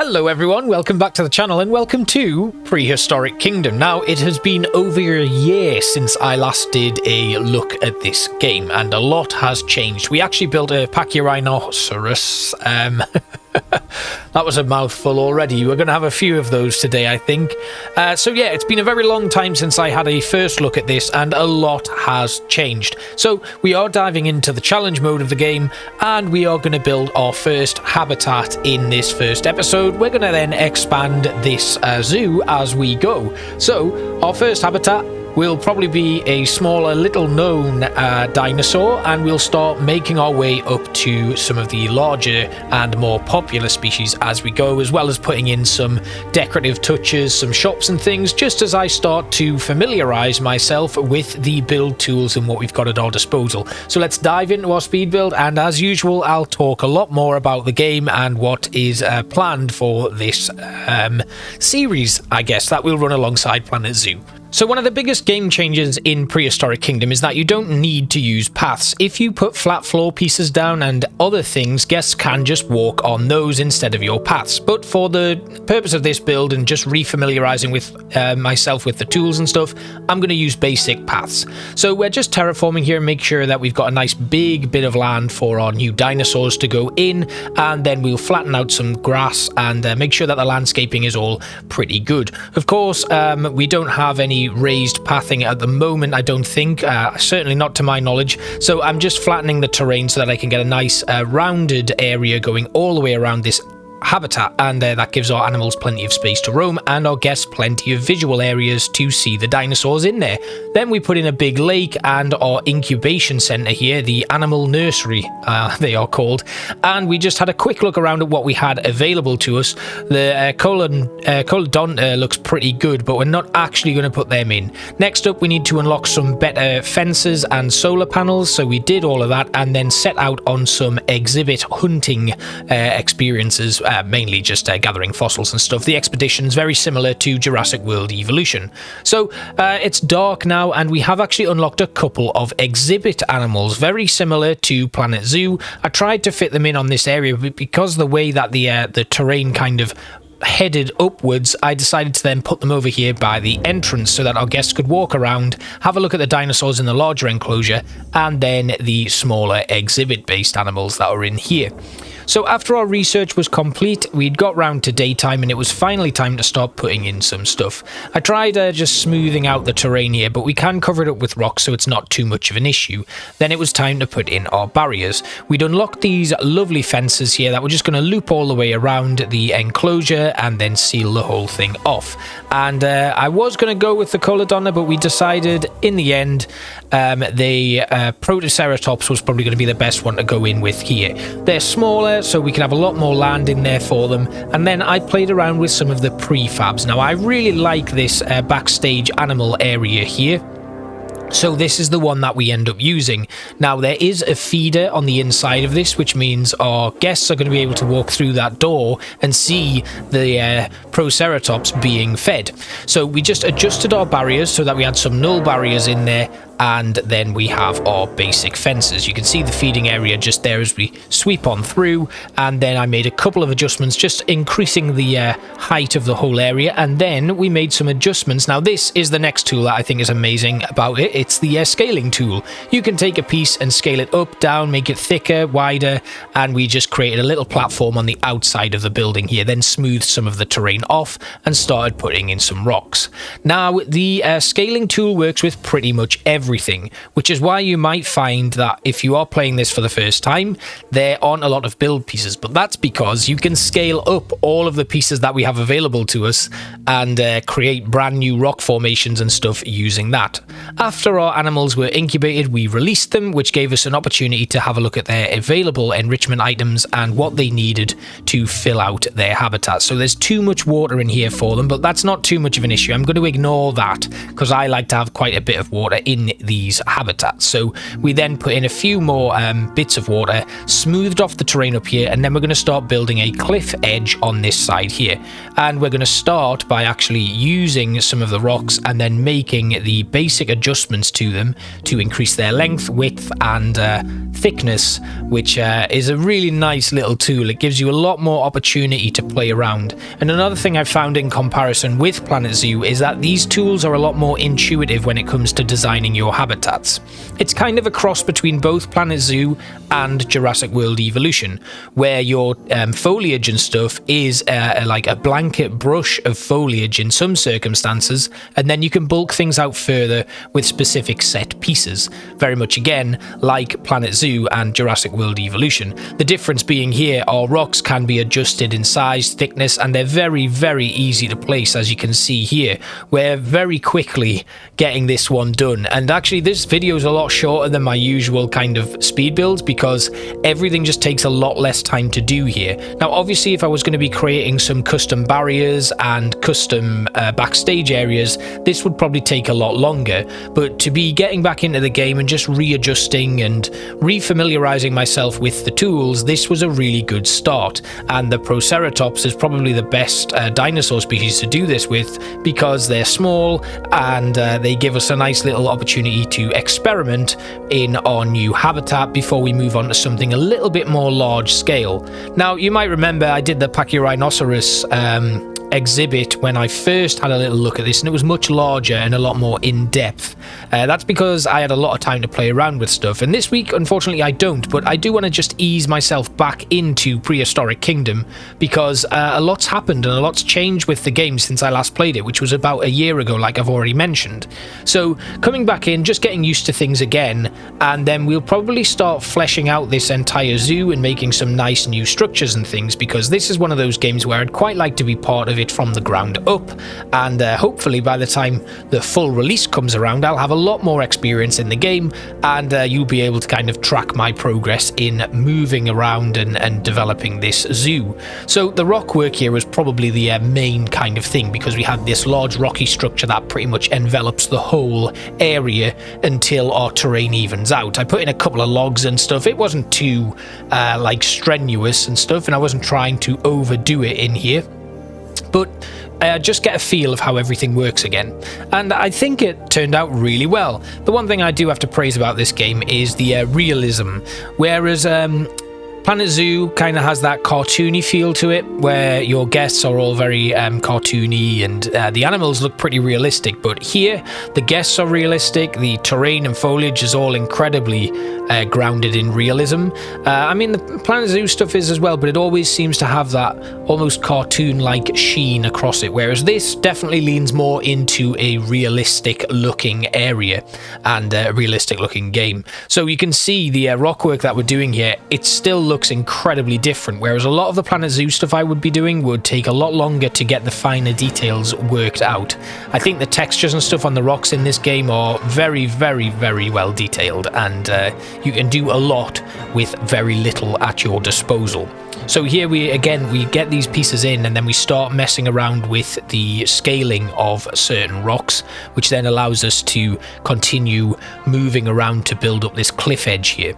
Hello everyone, welcome back to the channel and welcome to Prehistoric Kingdom. Now, it has been over a year since I last did a look at this game and a lot has changed. We actually built a Pachyrhinoceros. That was a mouthful already. We're going to have a few of those today, I think. So yeah, it's been a very long time since I had a first look at this and a lot has changed. So we are diving into the challenge mode of the game and we are going to build our first habitat in this first episode. We're going to then expand this zoo as we go. So our first habitat will probably be a smaller, little known dinosaur, and we'll start making our way up to some of the larger and more popular species as we go, as well as putting in some decorative touches, some shops and things, just as I start to familiarize myself with the build tools and what we've got at our disposal. So let's dive into our speed build, and as usual, I'll talk a lot more about the game and what is planned for this series, I guess, that will run alongside Planet Zoo. So one of the biggest game changes in Prehistoric Kingdom is that you don't need to use paths. If you put flat floor pieces down and other things, guests can just walk on those instead of your paths. But for the purpose of this build and just refamiliarizing with myself with the tools and stuff, I'm going to use basic paths. So we're just terraforming here and make sure that we've got a nice big bit of land for our new dinosaurs to go in, and then we'll flatten out some grass and make sure that the landscaping is all pretty good. Of course, we don't have any raised pathing at the moment, I don't think, certainly not to my knowledge, so I'm just flattening the terrain so that I can get a nice rounded area going all the way around this habitat, and that gives our animals plenty of space to roam and our guests plenty of visual areas to see the dinosaurs in there. Then we put in a big lake and our incubation center here, the animal nursery they are called, and we just had a quick look around at what we had available to us. The Colodonta looks pretty good, but we're not actually going to put them in. Next up, we need to unlock some better fences and solar panels, so we did all of that and then set out on some exhibit hunting experiences, mainly just gathering fossils and stuff. The expedition's very similar to Jurassic World Evolution. So it's dark now and we have actually unlocked a couple of exhibit animals, very similar to Planet Zoo. I tried to fit them in on this area, but because the way that the terrain kind of headed upwards, I decided to then put them over here by the entrance so that our guests could walk around, have a look at the dinosaurs in the larger enclosure, and then the smaller exhibit-based animals that are in here. So after our research was complete, we'd got round to daytime and it was finally time to start putting in some stuff. I tried just smoothing out the terrain here, but we can cover it up with rocks so it's not too much of an issue. Then it was time to put in our barriers. We'd unlocked these lovely fences here that were just going to loop all the way around the enclosure and then seal the whole thing off. And I was going to go with the Colodonta, but we decided in the end the Protoceratops was probably going to be the best one to go in with here. They're smaller, so we can have a lot more land in there for them. And then I played around with some of the prefabs. Now I really like this backstage animal area here, so this is the one that we end up using. Now there is a feeder on the inside of this, which means our guests are going to be able to walk through that door and see the Protoceratops being fed. So we just adjusted our barriers so that we had some null barriers in there, and then we have our basic fences. You can see the feeding area just there as we sweep on through, and then I made a couple of adjustments just increasing the height of the whole area, and then we made some adjustments. Now this is the next tool that I think is amazing about it. It's the scaling tool. You can take a piece and scale it up, down, make it thicker, wider, and we just created a little platform on the outside of the building here, then smoothed some of the terrain off and started putting in some rocks. Now the scaling tool works with pretty much everything, which is why you might find that if you are playing this for the first time, there aren't a lot of build pieces, but that's because you can scale up all of the pieces that we have available to us and create brand new rock formations and stuff using that. After our animals were incubated, we released them, which gave us an opportunity to have a look at their available enrichment items and what they needed to fill out their habitat. So there's too much water in here for them, but that's not too much of an issue. I'm going to ignore that because I like to have quite a bit of water in these habitats. So we then put in a few more bits of water, smoothed off the terrain up here, and then we're going to start building a cliff edge on this side here. And we're going to start by actually using some of the rocks and then making the basic adjustments to them to increase their length, width, and thickness, which is a really nice little tool. It gives you a lot more opportunity to play around. And another thing I've found in comparison with Planet Zoo is that these tools are a lot more intuitive when it comes to designing your habitats. It's kind of a cross between both Planet Zoo and Jurassic World Evolution, where your foliage and stuff is like a blanket brush of foliage in some circumstances, and then you can bulk things out further with specific set pieces. Very much again like Planet Zoo and Jurassic World Evolution. The difference being here, our rocks can be adjusted in size, thickness, and they're very, very easy to place. As you can see here, we're very quickly getting this one done. And actually this video is a lot shorter than my usual kind of speed builds because everything just takes a lot less time to do here. Now obviously if I was going to be creating some custom barriers and custom backstage areas, this would probably take a lot longer, but to be getting back into the game and just readjusting and refamiliarizing myself with the tools, this was a really good start. And the Protoceratops is probably the best dinosaur species to do this with because they're small and they give us a nice little opportunity to experiment in our new habitat before we move on to something a little bit more large scale. Now you might remember I did the Pachyrhinoceros exhibit when I first had a little look at this, and it was much larger and a lot more in-depth. That's because I had a lot of time to play around with stuff, and this week unfortunately I don't, but I do want to just ease myself back into Prehistoric Kingdom because a lot's happened and a lot's changed with the game since I last played it, which was about a year ago like I've already mentioned. So coming back in, just getting used to things again, and then we'll probably start fleshing out this entire zoo and making some nice new structures and things, because this is one of those games where I'd quite like to be part of it from the ground up, and hopefully by the time the full release comes around I'll have a lot more experience in the game, and you'll be able to kind of track my progress in moving around and developing this zoo. So the rock work here was probably the main kind of thing, because we had this large rocky structure that pretty much envelops the whole area until our terrain evens out. I put in a couple of logs and stuff. It wasn't too like strenuous and stuff, and I wasn't trying to overdo it in here, but just get a feel of how everything works again. And I think it turned out really well. The one thing I do have to praise about this game is the realism, whereas Planet Zoo kind of has that cartoony feel to it, where your guests are all very cartoony and the animals look pretty realistic. But here, the guests are realistic, the terrain and foliage is all incredibly grounded in realism. I mean, the Planet Zoo stuff is as well, but it always seems to have that almost cartoon-like sheen across it, whereas this definitely leans more into a realistic-looking area and a realistic-looking game. So you can see the rock work that we're doing here, it still looks incredibly different, whereas a lot of the Planet Zoo stuff I would be doing would take a lot longer to get the finer details worked out. I think the textures and stuff on the rocks in this game are very, very, very well detailed, and you can do a lot with very little at your disposal. So here we get these pieces in, and then we start messing around with the scaling of certain rocks, which then allows us to continue moving around to build up this cliff edge here.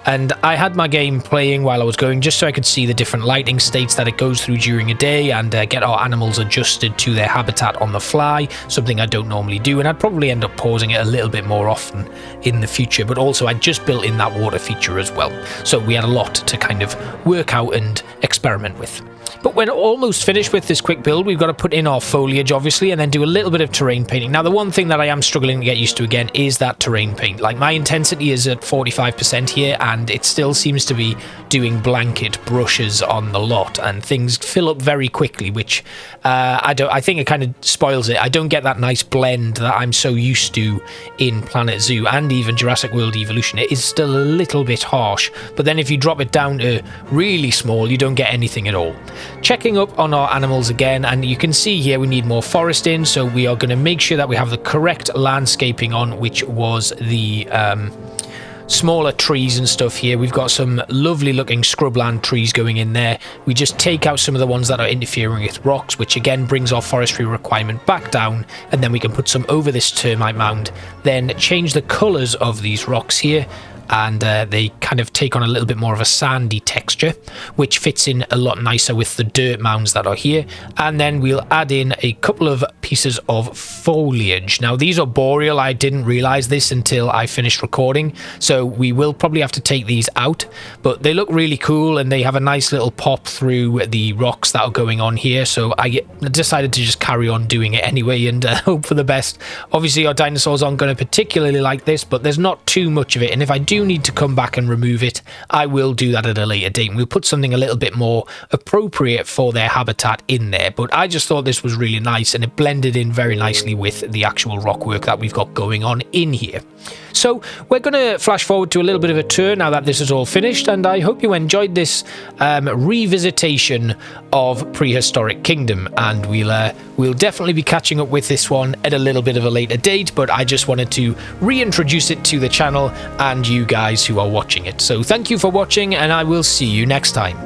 And I had my game playing while I was going, just so I could see the different lighting states that it goes through during a day, and get our animals adjusted to their habitat on the fly, something I don't normally do, and I'd probably end up pausing it a little bit more often in the future. But also I just built in that water feature as well, so we had a lot to kind of work out and experiment with. But when almost finished with this quick build, we've got to put in our foliage, obviously, and then do a little bit of terrain painting. Now, the one thing that I am struggling to get used to again is that terrain paint. Like, my intensity is at 45% here, and it still seems to be doing blanket brushes on the lot, and things fill up very quickly, which I think it kind of spoils it. I don't get that nice blend that I'm so used to in Planet Zoo and even Jurassic World Evolution. It is still a little bit harsh, but then if you drop it down to really small, you don't get anything at all. Checking up on our animals again, and you can see here we need more forest in, so we are going to make sure that we have the correct landscaping on, which was the smaller trees and stuff here. We've got some lovely looking scrubland trees going in there. We just take out some of the ones that are interfering with rocks, which again brings our forestry requirement back down, and then we can put some over this termite mound, then change the colours of these rocks here, and they kind of take on a little bit more of a sandy texture, which fits in a lot nicer with the dirt mounds that are here. And then we'll add in a couple of pieces of foliage. Now these are boreal. I didn't realize this until I finished recording, so we will probably have to take these out, but they look really cool and they have a nice little pop through the rocks that are going on here, so I decided to just carry on doing it anyway and hope for the best. Obviously our dinosaurs aren't going to particularly like this, but there's not too much of it, and if I do need to come back and remove it, I will do that at a later date, and we'll put something a little bit more appropriate for their habitat in there. But I just thought this was really nice, and it blended in very nicely with the actual rock work that we've got going on in here. So we're going to flash forward to a little bit of a tour now that this is all finished, and I hope you enjoyed this revisitation of Prehistoric Kingdom, and we'll definitely be catching up with this one at a little bit of a later date, but I just wanted to reintroduce it to the channel and you guys who are watching it. So thank you for watching, and I will see you next time.